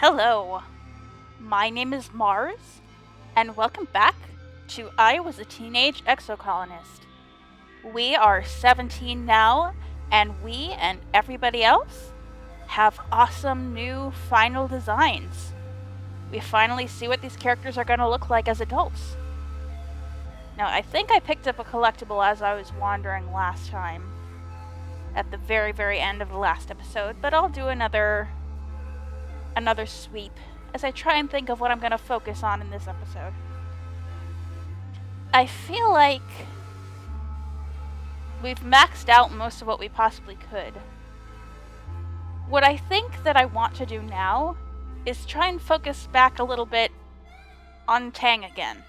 Hello, my name is Mars, and welcome back to I Was a Teenage Exocolonist. We are 17 now, and we and everybody else have awesome new final designs. We finally see what these characters are going to look like as adults. Now, I think I picked up a collectible as I was wandering last time, at the very, very end of the last episode, but I'll do another sweep as I try and think of what I'm going to focus on in this episode. I feel like we've maxed out most of what we possibly could. What I think that I want to do now is try and focus back a little bit on Tang again.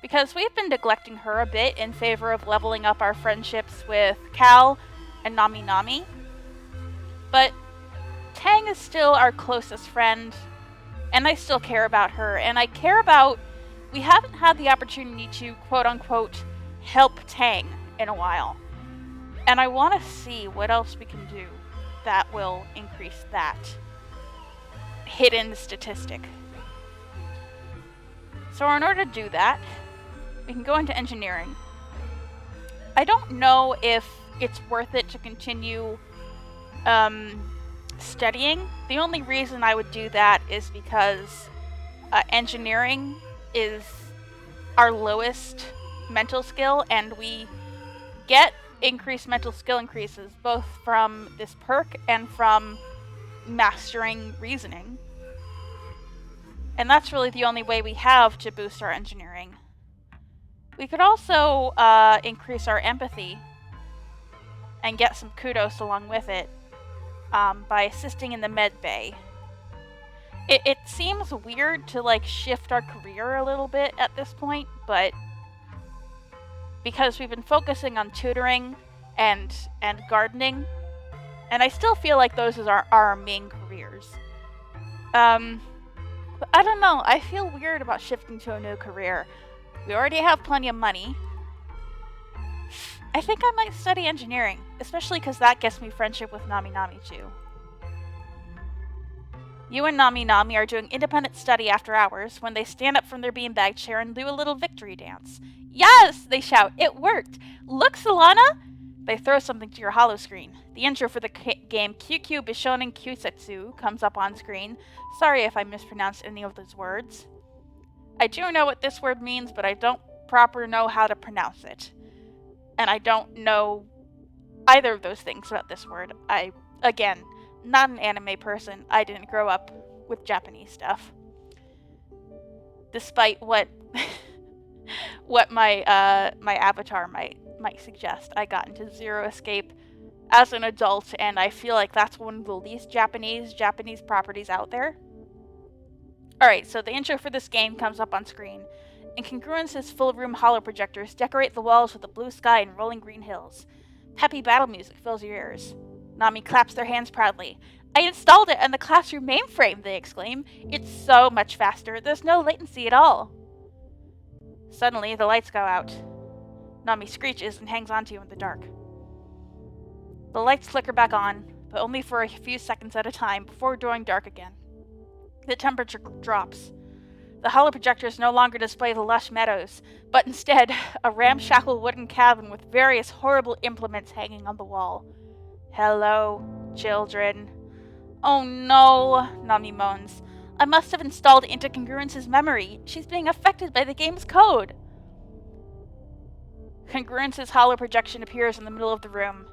Because we've been neglecting her a bit in favor of leveling up our friendships with Cal and Nami Nami. But Tang is still our closest friend, and I still care about her, and I care about... We haven't had the opportunity to, quote-unquote, help Tang in a while. And I want to see what else we can do that will increase that hidden statistic. So in order to do that, we can go into engineering. I don't know if it's worth it to continue studying. The only reason I would do that is because engineering is our lowest mental skill, and we get increased mental skill increases both from this perk and from mastering reasoning. And that's really the only way we have to boost our engineering. We could also increase our empathy and get some kudos along with it by assisting in the med bay. It seems weird to shift our career a little bit at this point, but because we've been focusing on tutoring and gardening, and I still feel like those are our main careers. But I don't know, I feel weird about shifting to a new career. We already have plenty of money. I think I might study engineering, especially because that gets me friendship with Nami Nami too. You and Nami Nami are doing independent study after hours when they stand up from their beanbag chair and do a little victory dance. Yes! They shout. It worked! Look, Solana! They throw something to your holo screen. The intro for the game QQ Bishonen Kyusetsu comes up on screen. Sorry if I mispronounced any of those words. I do know what this word means, but I don't properly know how to pronounce it. And I don't know either of those things about this word. Again, not an anime person. I didn't grow up with Japanese stuff. Despite what my avatar might suggest. I got into Zero Escape as an adult, and I feel like that's one of the least Japanese properties out there. Alright, so the intro for this game comes up on screen. Incongruence's full-room holoprojectors decorate the walls with a blue sky and rolling green hills. Peppy battle music fills your ears. Nami claps their hands proudly. I installed it on the classroom mainframe, they exclaim. It's so much faster. There's no latency at all. Suddenly, the lights go out. Nami screeches and hangs onto you in the dark. The lights flicker back on, but only for a few seconds at a time before going dark again. The temperature drops. The holoprojectors no longer display the lush meadows, but instead a ramshackle wooden cabin with various horrible implements hanging on the wall. Hello, children. Oh no, Nami moans. I must have installed into Congruence's memory. She's being affected by the game's code. Congruence's holoprojection appears in the middle of the room.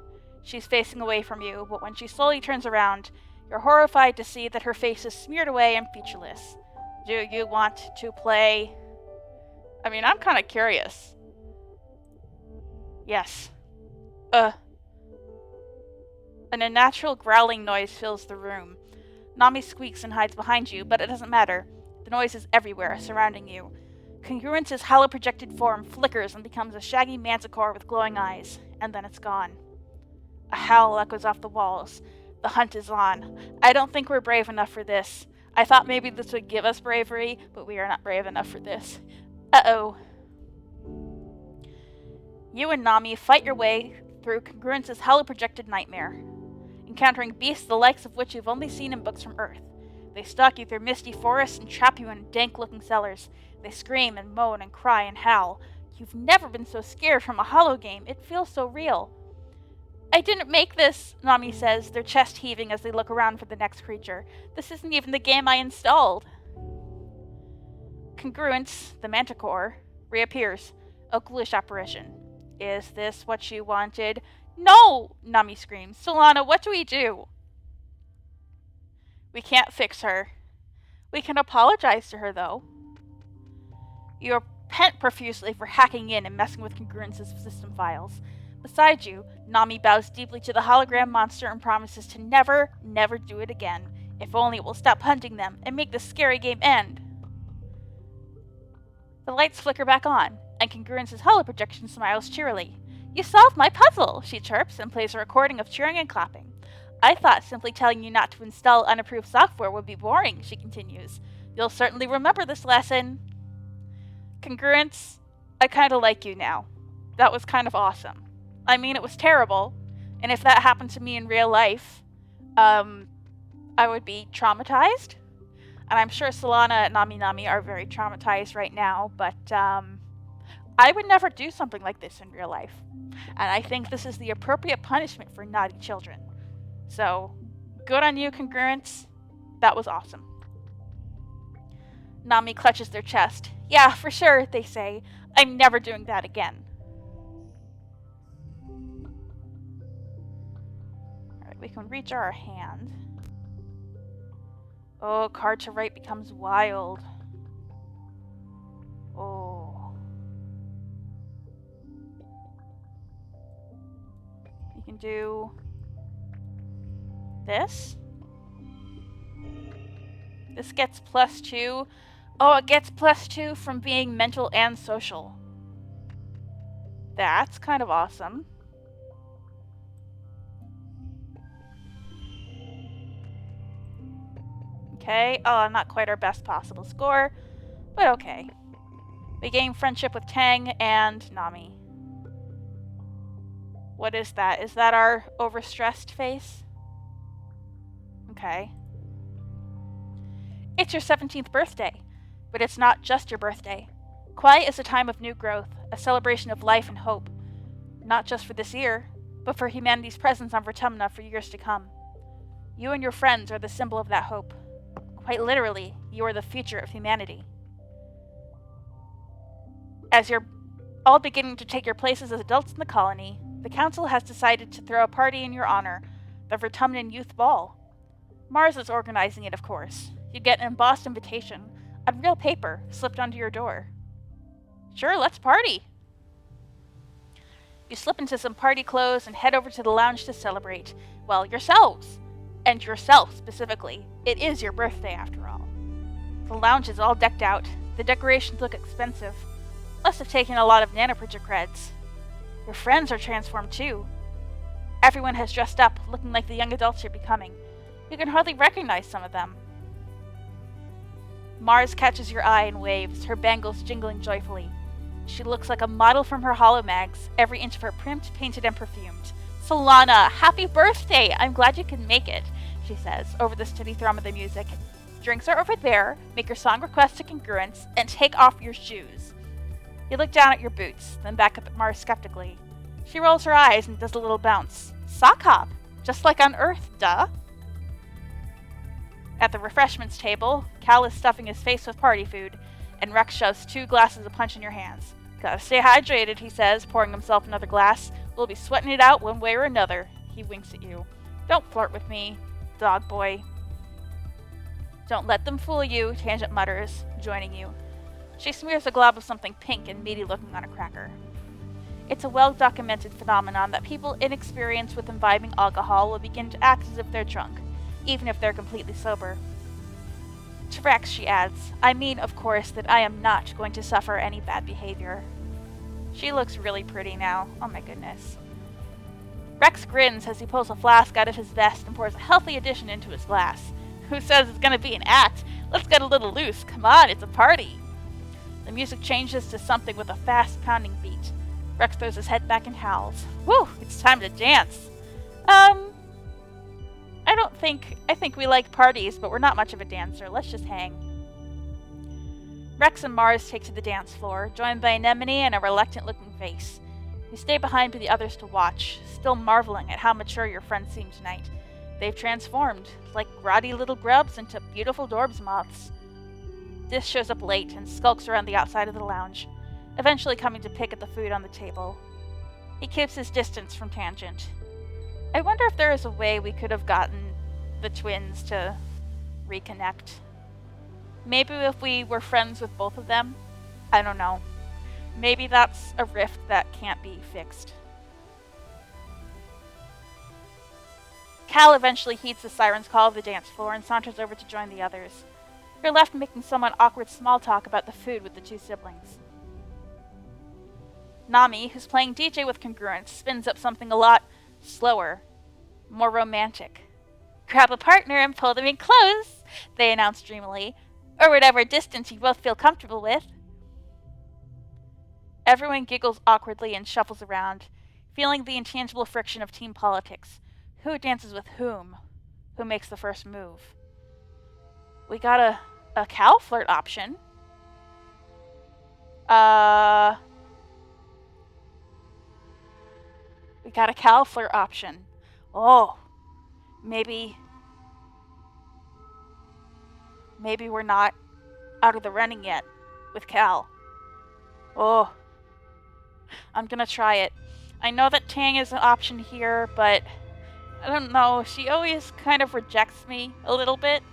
She's facing away from you, but when she slowly turns around, you're horrified to see that her face is smeared away and featureless. Do you want to play? I mean, I'm kind of curious. Yes. An unnatural growling noise fills the room. Nami squeaks and hides behind you, but it doesn't matter. The noise is everywhere, surrounding you. Congruence's holoprojected form flickers and becomes a shaggy manticore with glowing eyes, and then it's gone. A howl echoes off the walls. The hunt is on. I don't think we're brave enough for this. I thought maybe this would give us bravery, but we are not brave enough for this. Uh-oh. You and Nami fight your way through Congruence's holoprojected nightmare, encountering beasts the likes of which you've only seen in books from Earth. They stalk you through misty forests and trap you in dank-looking cellars. They scream and moan and cry and howl. You've never been so scared from a holo game. It feels so real. I didn't make this, Nami says, their chest heaving as they look around for the next creature. This isn't even the game I installed. Congruence, the manticore, reappears. A ghoulish apparition. Is this what you wanted? No! Nami screams. Solana, what do we do? We can't fix her. We can apologize to her, though. You repent profusely for hacking in and messing with Congruence's system files. Beside you, Nami bows deeply to the hologram monster and promises to never, never do it again. If only it will stop hunting them and make this scary game end. The lights flicker back on, and Congruence's holoprojection smiles cheerily. You solved my puzzle, she chirps and plays a recording of cheering and clapping. I thought simply telling you not to install unapproved software would be boring, she continues. You'll certainly remember this lesson. Congruence, I kinda like you now. That was kind of awesome. I mean, it was terrible, and if that happened to me in real life, I would be traumatized. And I'm sure Solana and Nami are very traumatized right now, but I would never do something like this in real life. And I think this is the appropriate punishment for naughty children. So, good on you, Congruence. That was awesome. Nami clutches their chest. Yeah, for sure, they say. I'm never doing that again. Alright, we can reach our hand. Oh, card to right becomes wild. Oh. You can do this. This gets +2. Oh, it gets +2 from being mental and social. That's kind of awesome. Okay, oh, not quite our best possible score, but okay. We gain friendship with Tang and Nami. What is that? Is that our overstressed face? Okay. It's your 17th birthday, but it's not just your birthday. Quiet is a time of new growth, a celebration of life and hope. Not just for this year, but for humanity's presence on Vertumna for years to come. You and your friends are the symbol of that hope. Quite literally, you are the future of humanity. As you're all beginning to take your places as adults in the colony, the council has decided to throw a party in your honor, the Vertumnan Youth Ball. Mars is organizing it, of course. You get an embossed invitation, on real paper, slipped onto your door. Sure, let's party! You slip into some party clothes and head over to the lounge to celebrate. Well, yourselves! And yourself, specifically. It is your birthday, after all. The lounge is all decked out. The decorations look expensive. Must have taken a lot of nanoproject creds. Your friends are transformed, too. Everyone has dressed up, looking like the young adults you're becoming. You can hardly recognize some of them. Mars catches your eye and waves, her bangles jingling joyfully. She looks like a model from her holomags, every inch of her primed, painted, and perfumed. Solana, happy birthday! I'm glad you can make it, she says, over the steady thrum of the music. Drinks are over there, make your song request to Congruence, and take off your shoes. You look down at your boots, then back up at Mars skeptically. She rolls her eyes and does a little bounce. Sock hop! Just like on Earth, duh! At the refreshments table, Cal is stuffing his face with party food, and Rex shoves 2 glasses of punch in your hands. Gotta stay hydrated, he says, pouring himself another glass. We'll be sweating it out one way or another. He winks at you. Don't flirt with me, dog boy. Don't let them fool you, Tangent mutters, joining you. She smears a glob of something pink and meaty looking on a cracker. It's a well-documented phenomenon that people inexperienced with imbibing alcohol will begin to act as if they're drunk, even if they're completely sober. To Rex, she adds, I mean, of course, that I am not going to suffer any bad behavior. She looks really pretty now. Oh my goodness. Rex grins as he pulls a flask out of his vest and pours a healthy addition into his glass. Who says it's gonna be an act? Let's get a little loose. Come on, it's a party. The music changes to something with a fast pounding beat. Rex throws his head back and howls. Whew, it's time to dance. I I think we like parties, but we're not much of a dancer. Let's just hang. Rex and Mars take to the dance floor, joined by Anemone and a reluctant-looking face. You stay behind with the others to watch, still marveling at how mature your friends seem tonight. They've transformed, like grotty little grubs, into beautiful Dorbs moths. Dis shows up late and skulks around the outside of the lounge, eventually coming to pick at the food on the table. He keeps his distance from Tangent. I wonder if there is a way we could have gotten the twins to reconnect. Maybe if we were friends with both of them? I don't know. Maybe that's a rift that can't be fixed. Cal eventually heeds the siren's call of the dance floor and saunters over to join the others. You're left making somewhat awkward small talk about the food with the two siblings. Nami, who's playing DJ with Congruence, spins up something a lot slower, more romantic. Grab a partner and pull them in close, they announce dreamily, or whatever distance you both feel comfortable with. Everyone giggles awkwardly and shuffles around, feeling the intangible friction of team politics. Who dances with whom? Who makes the first move? We got a cow flirt option. We got a cow flirt option. Oh, maybe we're not out of the running yet with Cal. Oh, I'm gonna try it. I know that Tang is an option here, but I don't know. She always kind of rejects me a little bit.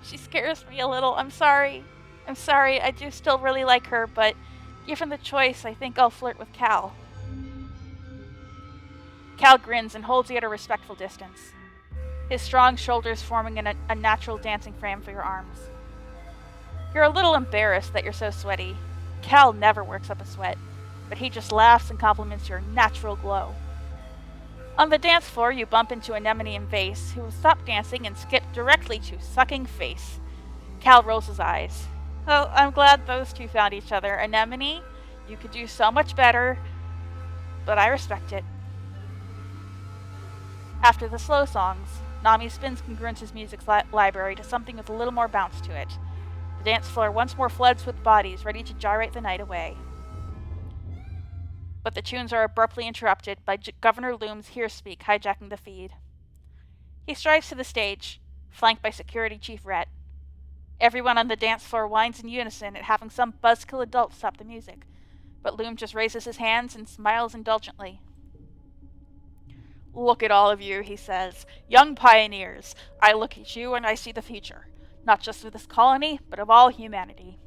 She scares me a little. I'm sorry. I do still really like her, but given the choice, I think I'll flirt with Cal. Cal grins and holds you at a respectful distance, his strong shoulders forming a natural dancing frame for your arms. You're a little embarrassed that you're so sweaty. Cal never works up a sweat, but he just laughs and compliments your natural glow. On the dance floor, you bump into Anemone and Vase, who will stop dancing and skip directly to sucking face. Cal rolls his eyes. Well, I'm glad those two found each other. Anemone, you could do so much better, but I respect it. After the slow songs, Nami spins Congruence's music library to something with a little more bounce to it. The dance floor once more floods with bodies ready to gyrate the night away. But the tunes are abruptly interrupted by Governor Loom's Here Speak hijacking the feed. He strides to the stage, flanked by Security Chief Rhett. Everyone on the dance floor whines in unison at having some buzzkill adult stop the music, but Loom just raises his hands and smiles indulgently. Look at all of you, he says. Young pioneers. I look at you and I see the future. Not just of this colony, but of all humanity.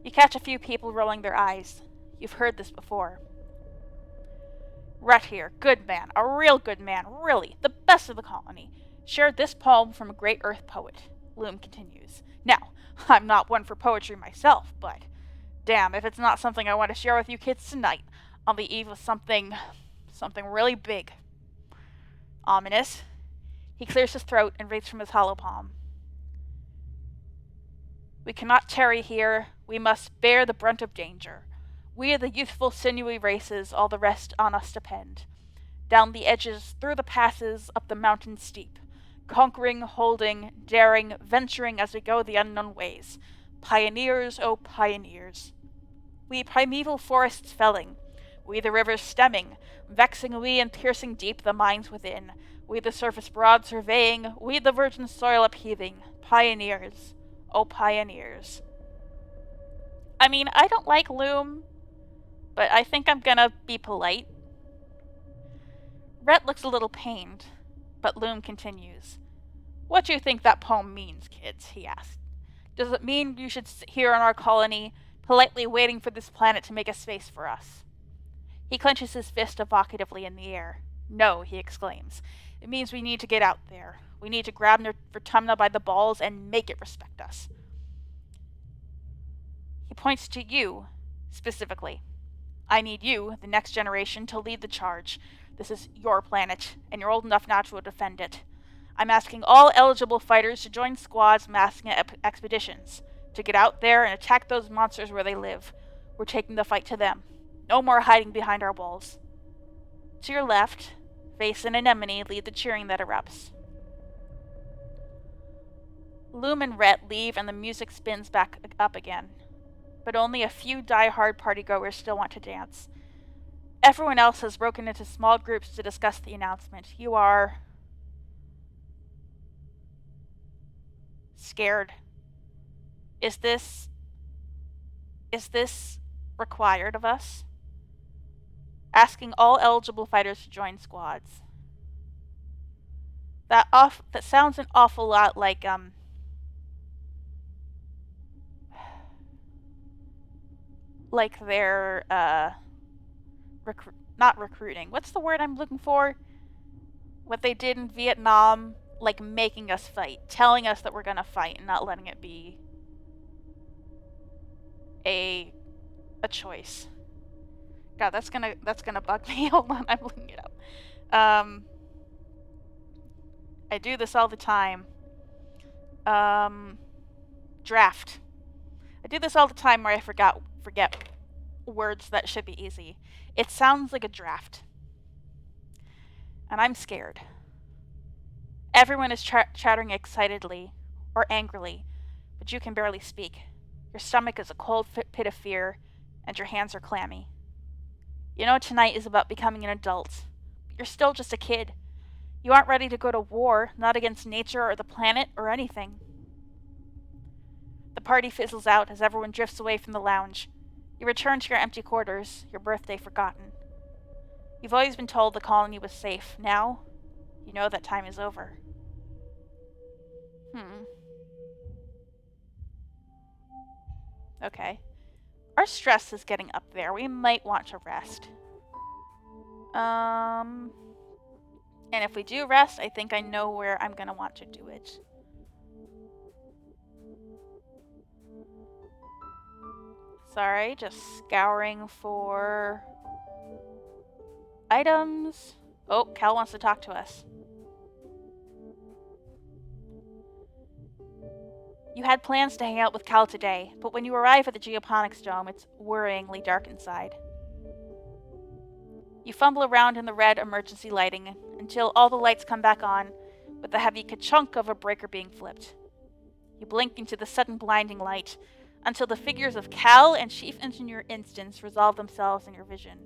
You catch a few people rolling their eyes. You've heard this before. Rhett here, good man, a real good man, really, the best of the colony, shared this poem from a great Earth poet. Loom continues. Now, I'm not one for poetry myself, but damn if it's not something I want to share with you kids tonight, on the eve of something really big. Ominous. He clears his throat and reads from his hollow palm. We cannot tarry here, we must bear the brunt of danger. We are the youthful, sinewy races, all the rest on us depend. Down the edges, through the passes, up the mountain steep. Conquering, holding, daring, venturing as we go the unknown ways. Pioneers, oh pioneers. We primeval forests felling. We the rivers stemming. Vexing we and piercing deep the mines within. We the surface broad surveying. We the virgin soil upheaving. Pioneers, oh pioneers. I mean, I don't like Loom, but I think I'm gonna be polite. Rhett looks a little pained, but Loom continues. What do you think that poem means, kids? He asked. Does it mean you should sit here on our colony, politely waiting for this planet to make a space for us? He clenches his fist evocatively in the air. No, he exclaims. It means we need to get out there. We need to grab Vertumna by the balls and make it respect us. He points to you, specifically. I need you, the next generation, to lead the charge. This is your planet, and you're old enough now to defend it. I'm asking all eligible fighters to join squads massing expeditions, to get out there and attack those monsters where they live. We're taking the fight to them. No more hiding behind our walls. To your left, Vase and Anemone lead the cheering that erupts. Loom and Rhett leave and the music spins back up again. But only a few die-hard partygoers still want to dance. Everyone else has broken into small groups to discuss the announcement. You are... scared. Is this required of us? Asking all eligible fighters to join squads. That sounds an awful lot like they're not recruiting. What's the word I'm looking for? What they did in Vietnam, like making us fight, telling us that we're gonna fight and not letting it be a choice. God, that's gonna bug me. Hold on, I'm looking it up. I do this all the time. Draft. I do this all the time where I forget words that should be easy. It sounds like a draft. And I'm scared. Everyone is chattering excitedly or angrily, but you can barely speak. Your stomach is a cold pit of fear, and your hands are clammy. You know tonight is about becoming an adult, but you're still just a kid. You aren't ready to go to war, not against nature or the planet or anything. The party fizzles out as everyone drifts away from the lounge. You return to your empty quarters, your birthday forgotten. You've always been told the colony was safe. Now, you know that time is over. Okay. Our stress is getting up there. We might want to rest. And if we do rest, I think I know where I'm gonna want to do it. Sorry, just scouring for items. Oh, Cal wants to talk to us. You had plans to hang out with Cal today, but when you arrive at the geoponics dome, it's worryingly dark inside. You fumble around in the red emergency lighting until all the lights come back on, with the heavy ka-chunk of a breaker being flipped. You blink into the sudden blinding light, until the figures of Cal and Chief Engineer Instance resolve themselves in your vision.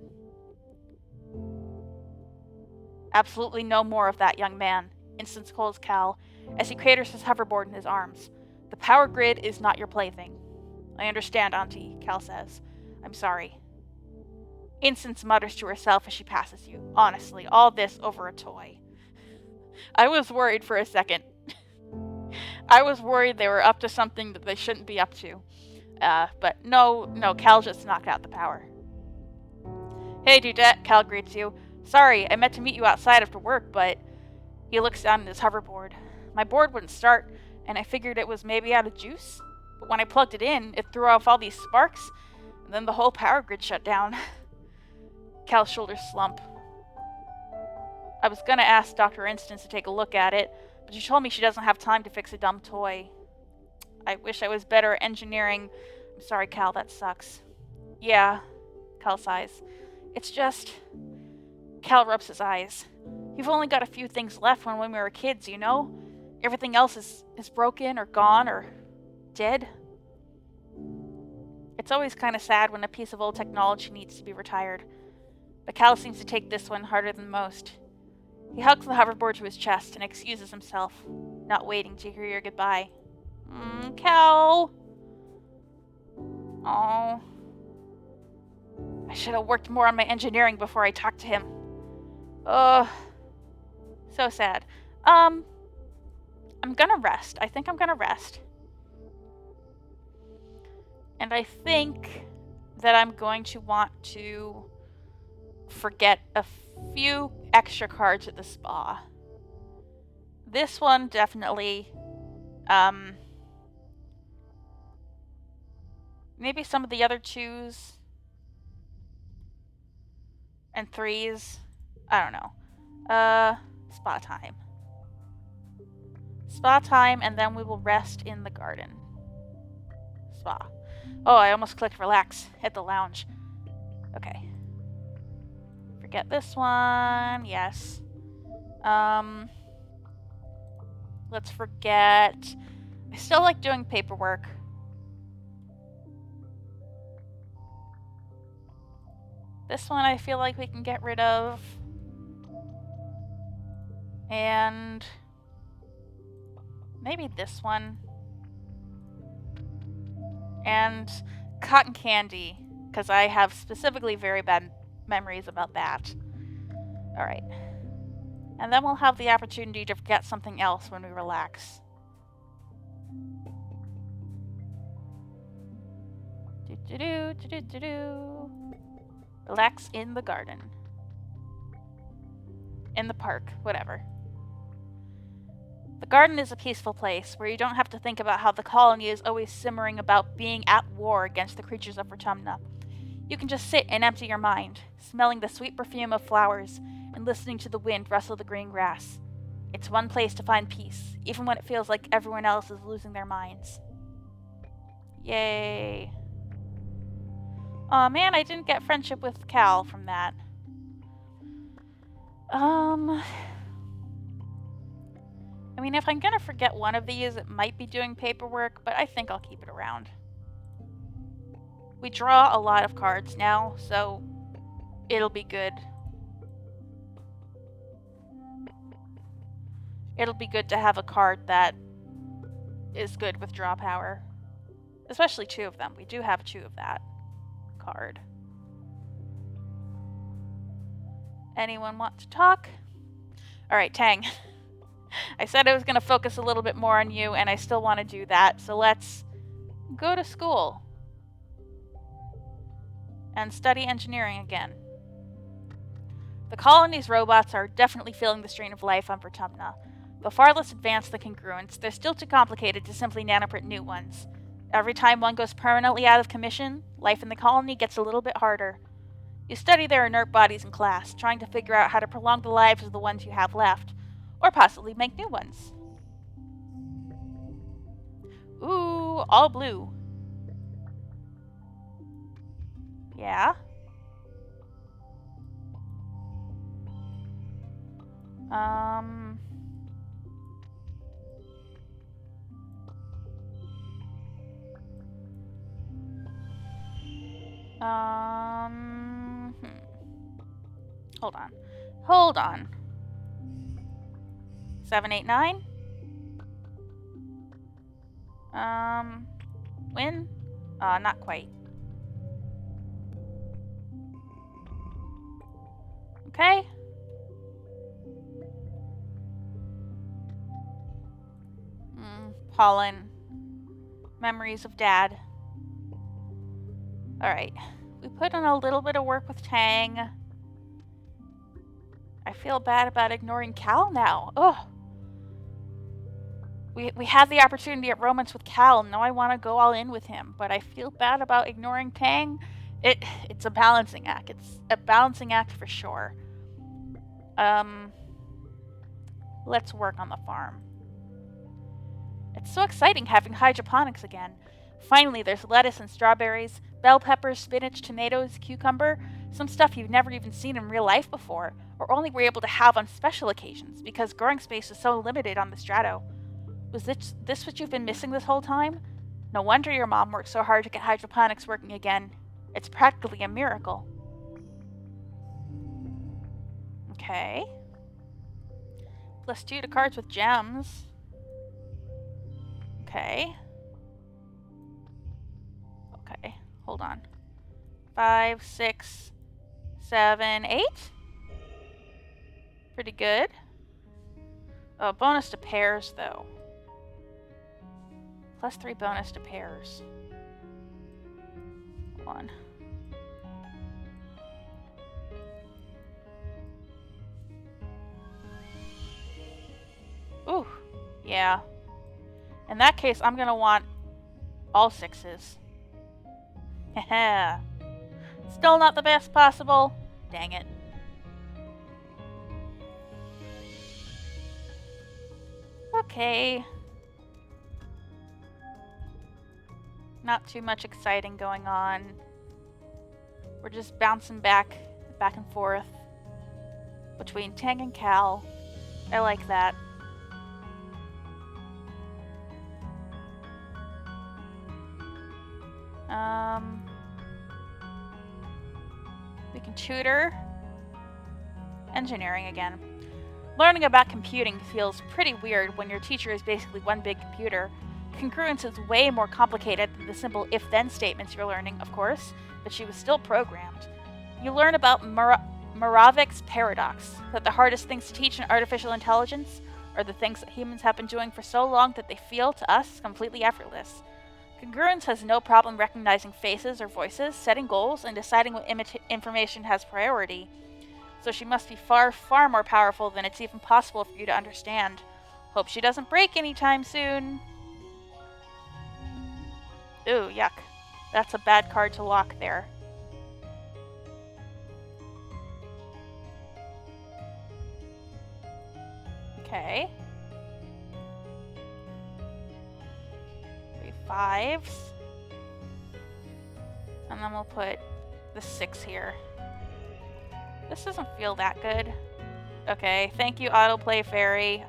Absolutely no more of that, young man, Instance calls Cal, as he craters his hoverboard in his arms. The power grid is not your plaything. I understand, Auntie, Cal says. I'm sorry. Instance mutters to herself as she passes you. Honestly, all this over a toy. I was worried for a second. I was worried they were up to something that they shouldn't be up to. But no, Cal just knocked out the power. Hey, Dudette, Cal greets you. Sorry, I meant to meet you outside after work, but... He looks down at his hoverboard. My board wouldn't start, and I figured it was maybe out of juice. But when I plugged it in, it threw off all these sparks, and then the whole power grid shut down. Cal's shoulders slump. I was gonna ask Dr. Instance to take a look at it, but she told me she doesn't have time to fix a dumb toy. I wish I was better at engineering. I'm sorry, Cal, that sucks. Yeah, Cal sighs. It's just... Cal rubs his eyes. You've only got a few things left when we were kids, you know? Everything else is broken or gone or dead. It's always kind of sad when a piece of old technology needs to be retired. But Cal seems to take this one harder than most. He hugs the hoverboard to his chest and excuses himself, not waiting to hear your goodbye. Cal! Oh. I should have worked more on my engineering before I talked to him. Ugh. So sad. I'm gonna rest. I think I'm gonna rest. And I think that I'm going to want to forget a few extra cards at the spa. This one definitely, maybe some of the other 2s and 3s. I don't know. Spa time. Spa time, and then we will rest in the garden. Spa. Oh, I almost clicked relax at the lounge. Okay. Forget this one. Yes. Let's forget I still like doing paperwork. This one I feel like we can get rid of. And maybe this one. And cotton candy, because I have specifically very bad memories about that. Alright. And then we'll have the opportunity to forget something else when we relax. Relax in the garden. In the park, whatever. The garden is a peaceful place where you don't have to think about how the colony is always simmering about being at war against the creatures of Vertumna. You can just sit and empty your mind, smelling the sweet perfume of flowers and listening to the wind rustle the green grass. It's one place to find peace, even when it feels like everyone else is losing their minds. Yay. Aw, man, I didn't get friendship with Cal from that. I mean, if I'm gonna forget one of these, it might be doing paperwork, but I think I'll keep it around. We draw a lot of cards now, so it'll be good. It'll be good to have a card that is good with draw power. Especially 2 of them. We do have 2 of that card. Anyone want to talk? Alright, Tang. I said I was going to focus a little bit more on you, and I still want to do that, so let's go to school and study engineering again. The colony's robots are definitely feeling the strain of life on Vertumna. Though far less advanced than congruents, they're still too complicated to simply nanoprint new ones. Every time one goes permanently out of commission, life in the colony gets a little bit harder. You study their inert bodies in class, trying to figure out how to prolong the lives of the ones you have left, or possibly make new ones. Ooh, all blue. Yeah. Hold on. 7, 8, 9. Win? Not quite. Okay. Pollen. Memories of Dad. Alright. We put in a little bit of work with Tang. I feel bad about ignoring Cal now. Ugh. We had the opportunity at Romance with Cal, and now I want to go all in with him, but I feel bad about ignoring Tang. It's a balancing act. It's a balancing act for sure. Let's work on the farm. It's so exciting having hydroponics again. Finally, there's lettuce and strawberries, bell peppers, spinach, tomatoes, cucumber, some stuff you've never even seen in real life before, or only were able to have on special occasions because growing space is so limited on the Strato. Was this what you've been missing this whole time? No wonder your mom worked so hard to get hydroponics working again. It's practically a miracle. Okay. +2 to cards with gems. Okay. Okay, hold on. 5, 6, 7, 8. Pretty good. Oh, bonus to pairs, though. +3 bonus to pairs. 1. Ooh, yeah. In that case, I'm gonna want all 6s. Haha. Still not the best possible. Dang it. Okay. Not too much exciting going on. We're just bouncing back and forth between Tang and Cal. I like that. We can tutor. Engineering again. Learning about computing feels pretty weird when your teacher is basically one big computer. Congruence is way more complicated than the simple if-then statements you're learning, of course, but she was still programmed. You learn about Moravec's paradox, that the hardest things to teach in artificial intelligence are the things that humans have been doing for so long that they feel, to us, completely effortless. Congruence has no problem recognizing faces or voices, setting goals, and deciding what information has priority. So she must be far, far more powerful than it's even possible for you to understand. Hope she doesn't break anytime soon. Ooh, yuck. That's a bad card to lock there. Okay. 3 5s. And then we'll put the 6 here. This doesn't feel that good. Okay, thank you, Autoplay Fairy.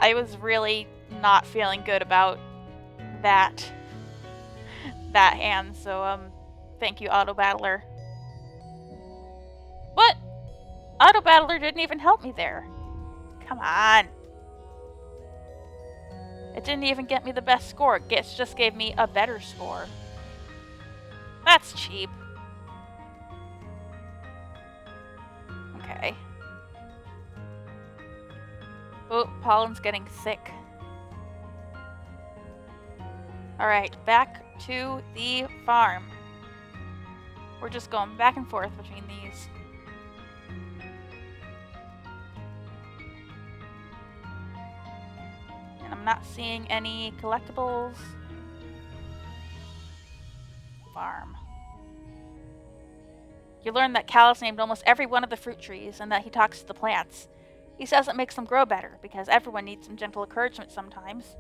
I was really not feeling good about that hand, so thank you, Auto Battler. What? Auto Battler didn't even help me there. Come on. It didn't even get me the best score. It just gave me a better score. That's cheap. Okay. Oh, Pollen's getting thick. Alright, back to the farm. We're just going back and forth between these. And I'm not seeing any collectibles. Farm. You learn that Cal has named almost every one of the fruit trees and that he talks to the plants. He says it makes them grow better because everyone needs some gentle encouragement sometimes.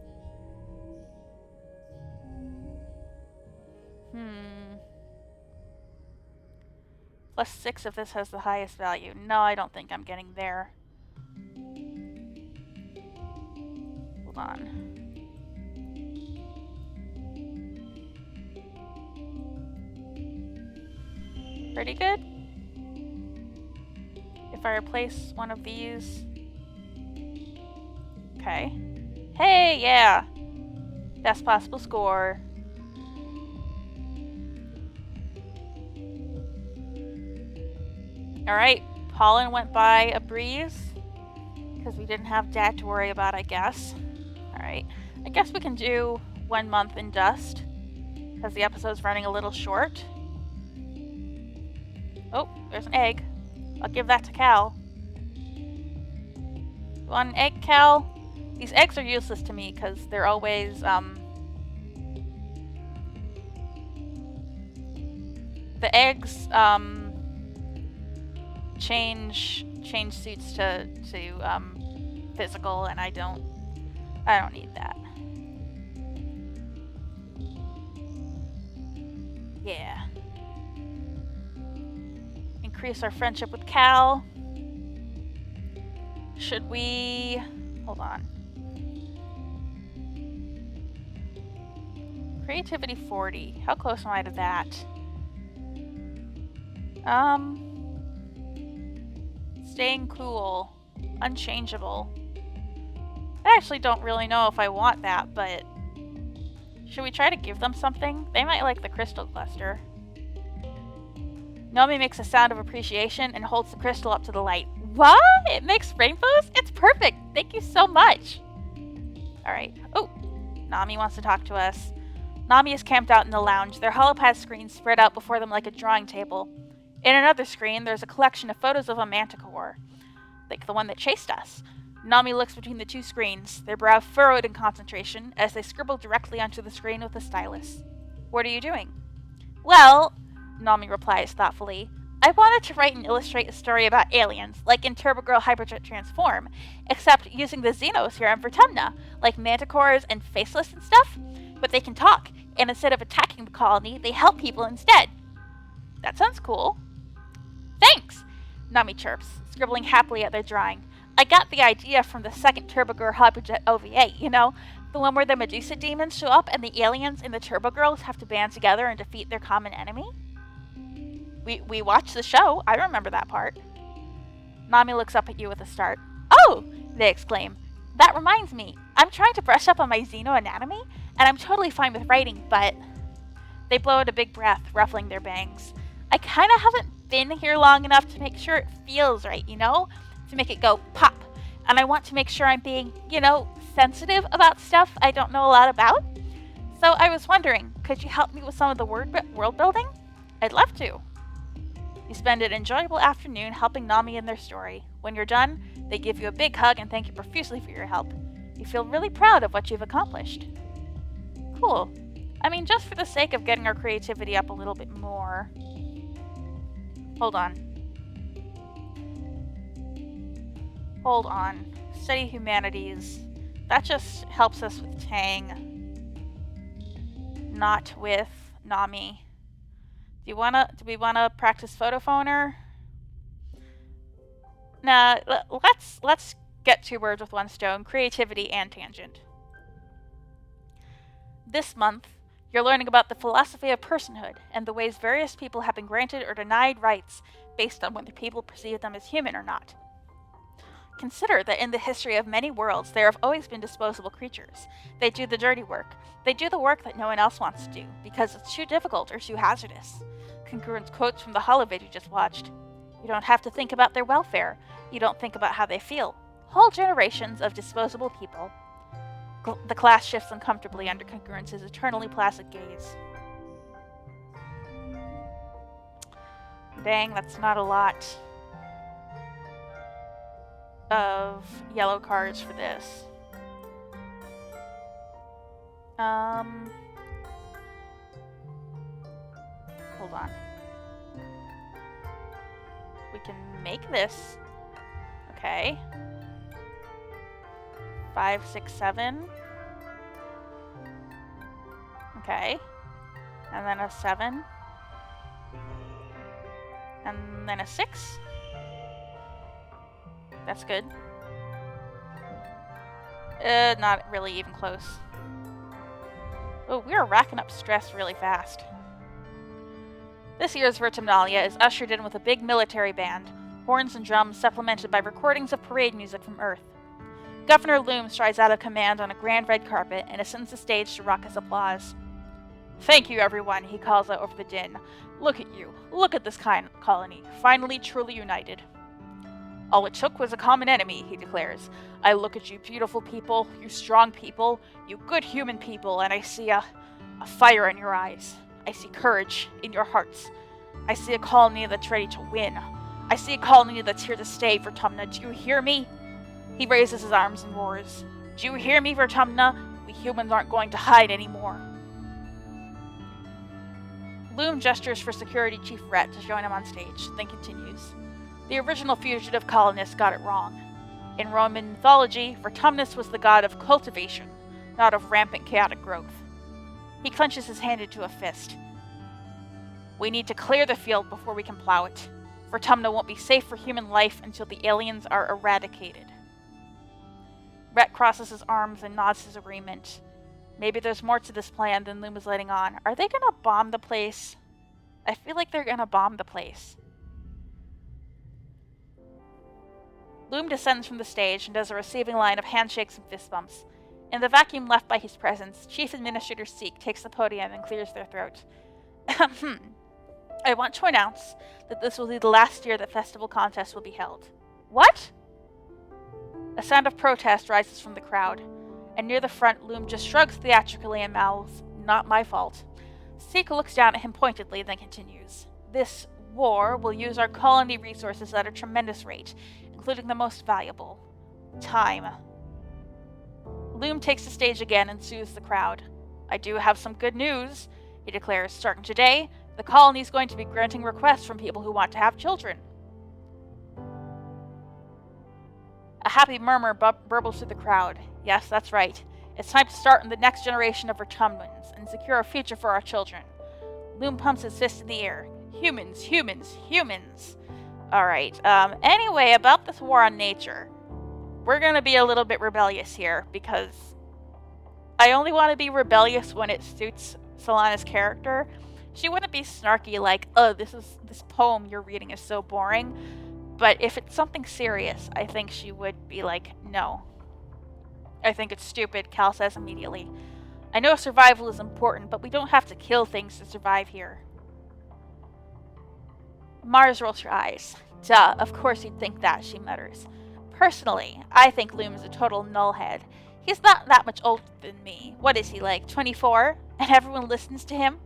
+6 if this has the highest value. No, I don't think I'm getting there. Hold on. Pretty good. If I replace one of these. Okay. Hey, yeah! Best possible score. Alright, Pollen went by a breeze. Because we didn't have Dad to worry about, I guess. Alright. I guess we can do 1 month in Dust. Because the episode's running a little short. Oh, there's an egg. I'll give that to Cal. You want an egg, Cal? These eggs are useless to me because they're always, the eggs, change suits to physical, and I don't need that. Yeah. Increase our friendship with Cal. Should we... Hold on. Creativity 40. How close am I to that? Staying cool. Unchangeable. I actually don't really know if I want that, but... Should we try to give them something? They might like the crystal cluster. Nomi makes a sound of appreciation and holds the crystal up to the light. What? It makes rainbows? It's perfect! Thank you so much! Alright. Oh! Nami wants to talk to us. Nami is camped out in the lounge, their holopad screens spread out before them like a drawing table. In another screen, there's a collection of photos of a manticore. Like the one that chased us. Nami looks between the two screens, their brow furrowed in concentration, as they scribble directly onto the screen with a stylus. What are you doing? Well... Nami replies thoughtfully. I wanted to write and illustrate a story about aliens, like in Turbo Girl Hyperjet Transform, except using the xenos here on Vertumna, like manticores and faceless and stuff. But they can talk, and instead of attacking the colony, they help people instead. That sounds cool. Thanks, Nami chirps, scribbling happily at their drawing. I got the idea from the second Turbo Girl Hyperjet OVA, you know, The one where the Medusa demons show up and the aliens and the Turbo Girls have to band together and defeat their common enemy? We watched the show. I remember that part. Nami looks up at you with a start. Oh! They exclaim. That reminds me. I'm trying to brush up on my xeno anatomy, and I'm totally fine with writing, but... They blow out a big breath, ruffling their bangs. I kinda haven't been here long enough to make sure it feels right, you know? To make it go pop. And I want to make sure I'm being, you know, sensitive about stuff I don't know a lot about. So I was wondering, could you help me with some of the world building? I'd love to. You spend an enjoyable afternoon helping Nami in their story. When you're done, they give you a big hug and thank you profusely for your help. You feel really proud of what you've accomplished. Cool. I mean, just for the sake of getting our creativity up a little bit more. Hold on. Hold on. Study humanities. That just helps us with Tang. Not with Nami. Do we wanna practice photophoner? Nah, let's get 2 birds with 1 stone, creativity and tangent. This month, you're learning about the philosophy of personhood and the ways various people have been granted or denied rights based on whether people perceive them as human or not. Consider that in the history of many worlds, there have always been disposable creatures. They do the dirty work. They do the work that no one else wants to do, because it's too difficult or too hazardous. Congruent quotes from the holovid you just watched. You don't have to think about their welfare. You don't think about how they feel. Whole generations of disposable people. The class shifts uncomfortably under Congruence's eternally placid gaze. Dang, that's not a lot of yellow cards for this. Hold on. We can make this. Okay. 5, 6, 7. Okay. And then a 7. And then a 6. That's good. Not really even close. Oh, we are racking up stress really fast. This year's Vertimnalia is ushered in with a big military band, horns and drums supplemented by recordings of parade music from Earth. Governor Loom strides out of command on a grand red carpet and ascends the stage to raucous applause. Thank you, everyone, he calls out over the din. Look at you. Look at this colony, finally truly united. All it took was a common enemy, he declares. I look at you beautiful people, you strong people, you good human people, and I see a fire in your eyes. I see courage in your hearts. I see a colony that's ready to win. I see a colony that's here to stay, Vertumna. Do you hear me? He raises his arms and roars. Do you hear me, Vertumna? We humans aren't going to hide anymore. Loom gestures for Security Chief Rhett to join him on stage, then continues. The original fugitive colonists got it wrong. In Roman mythology, Vertumnus was the god of cultivation, not of rampant chaotic growth. He clenches his hand into a fist. We need to clear the field before we can plow it. Vertumna won't be safe for human life until the aliens are eradicated. Rhett crosses his arms and nods his agreement. Maybe there's more to this plan than Loom is letting on. Are they gonna bomb the place? I feel like they're gonna bomb the place. Loom descends from the stage and does a receiving line of handshakes and fist bumps. In the vacuum left by his presence, Chief Administrator Seek takes the podium and clears their throat. I want to announce that this will be the last year that festival contests will be held. What? A sound of protest rises from the crowd, and near the front, Loom just shrugs theatrically and mouths, "Not my fault." Seek looks down at him pointedly, then continues. This war will use our colony resources at a tremendous rate, including the most valuable, time. Loom takes the stage again and soothes the crowd. I do have some good news, he declares. Starting today, the colony is going to be granting requests from people who want to have children. A happy murmur burbles through the crowd. Yes, that's right. It's time to start in the next generation of Vertumnans and secure a future for our children. Loom pumps his fist in the air. Humans, humans, humans. Alright, anyway, about this war on nature. We're gonna be a little bit rebellious here, because I only want to be rebellious when it suits Solana's character. She wouldn't be snarky like, oh, this poem you're reading is so boring. But if it's something serious, I think she would be like, no. I think it's stupid, Cal says immediately. I know survival is important, but we don't have to kill things to survive here. Mars rolls her eyes. Duh, of course you'd think that, she mutters. Personally, I think Loom is a total nullhead. He's not that much older than me. What is he, like, 24? And everyone listens to him?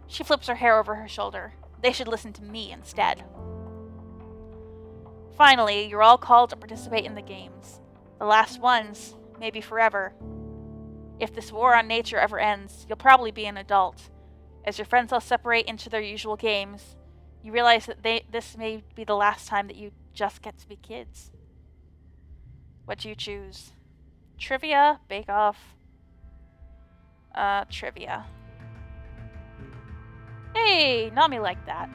She flips her hair over her shoulder. They should listen to me instead. Finally, you're all called to participate in the games. The last ones, maybe forever. If this war on nature ever ends, you'll probably be an adult. As your friends all separate into their usual games, you realize that this may be the last time that you just get to be kids. What do you choose? Trivia? Bake Off? Trivia. Hey, Nami liked that.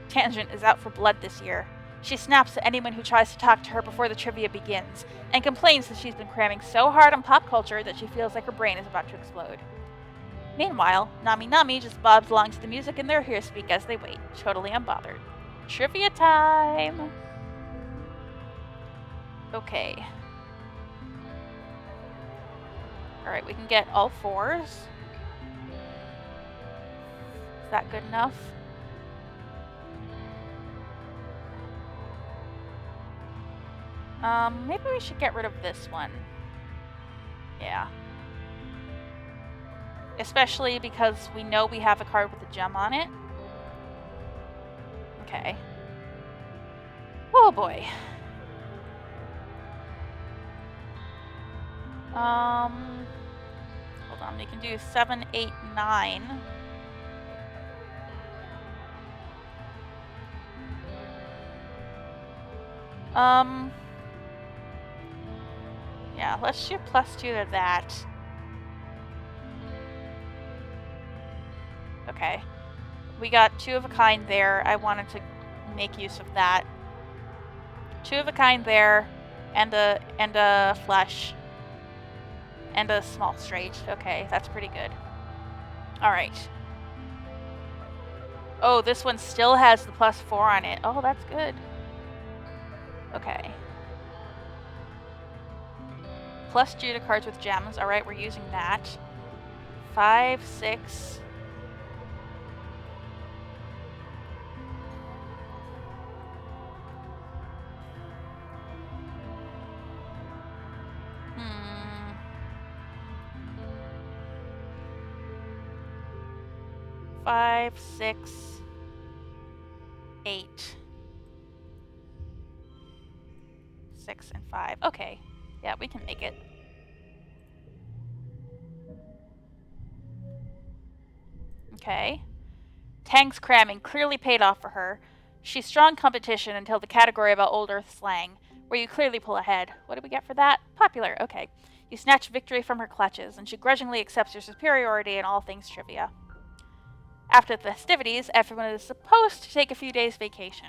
Tangent is out for blood this year. She snaps at anyone who tries to talk to her before the trivia begins, and complains that she's been cramming so hard on pop culture that she feels like her brain is about to explode. Meanwhile, Nami just bobs along to the music in their earspeak as they wait, totally unbothered. Trivia time! Okay. Alright, we can get all 4s. Is that good enough? Maybe we should get rid of this one. Yeah. Especially because we know we have a card with a gem on it. Okay. Oh boy. Hold on, we can do 7, 8, 9. Yeah, let's shoot +2 to that. Okay. We got 2 of a kind there. I wanted to make use of that. 2 of a kind there, and a flush. And a small straight. Okay, that's pretty good. Alright. Oh, this one still has the +4 on it. Oh, that's good. Okay. +2 to cards with gems. Alright, we're using that. 5, 6. Five, 6, 8. 6 and 5. Okay. Yeah, we can make it. Okay. Tang's cramming clearly paid off for her. She's strong competition until the category about Old Earth slang, where you clearly pull ahead. What did we get for that? Popular. Okay. You snatch victory from her clutches, and she grudgingly accepts your superiority in all things trivia. After the festivities, everyone is supposed to take a few days vacation.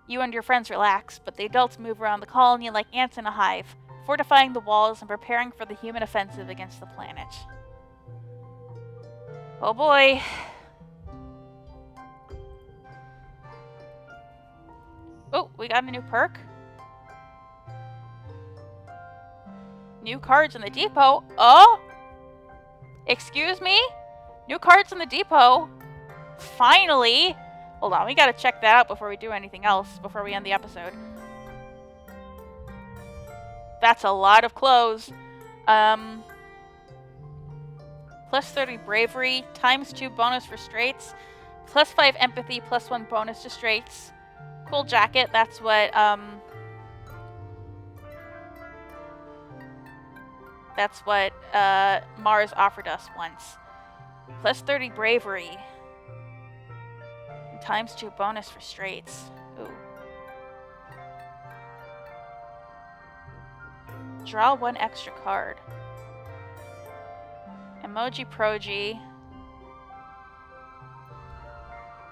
You and your friends relax, but the adults move around the colony like ants in a hive, fortifying the walls and preparing for the human offensive against the planet. Oh boy. Oh, we got a new perk. New cards in the depot. Oh! Excuse me? New cards in the depot. Finally! Hold on, we gotta check that out before we do anything else, before we end the episode. That's a lot of clothes. +30 bravery, ×2 bonus for straights, +5 empathy, +1 bonus to straights. Cool jacket, that's what, Mars offered us once. +30 bravery. ×2 bonus for straights. Ooh. Draw 1 extra card. Emoji Proji.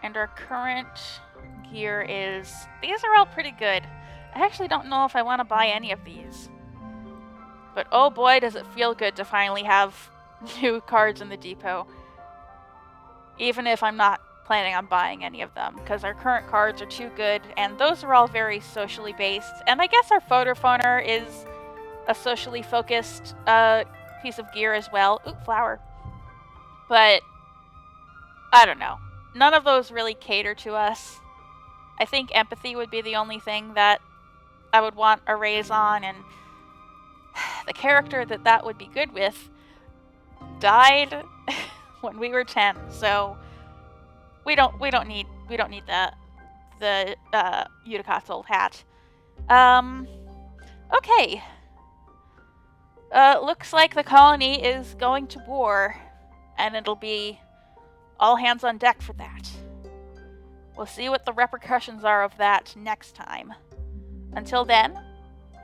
And our current gear is... These are all pretty good. I actually don't know if I want to buy any of these. But oh boy, does it feel good to finally have new cards in the depot. Even if I'm not planning on buying any of them, because our current cards are too good, and those are all very socially based. And I guess our photo phoner is a socially focused piece of gear as well. Ooh, flower. But I don't know. None of those really cater to us. I think empathy would be the only thing that I would want a raise on, and the character that would be good with died when we were 10, so we don't need that. The Uticotl hat. Okay. Looks like the colony is going to war, and it'll be all hands on deck for that. We'll see what the repercussions are of that next time. Until then,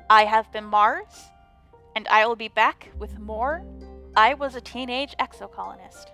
I have been Mars, and I will be back with more I Was a Teenage Exocolonist.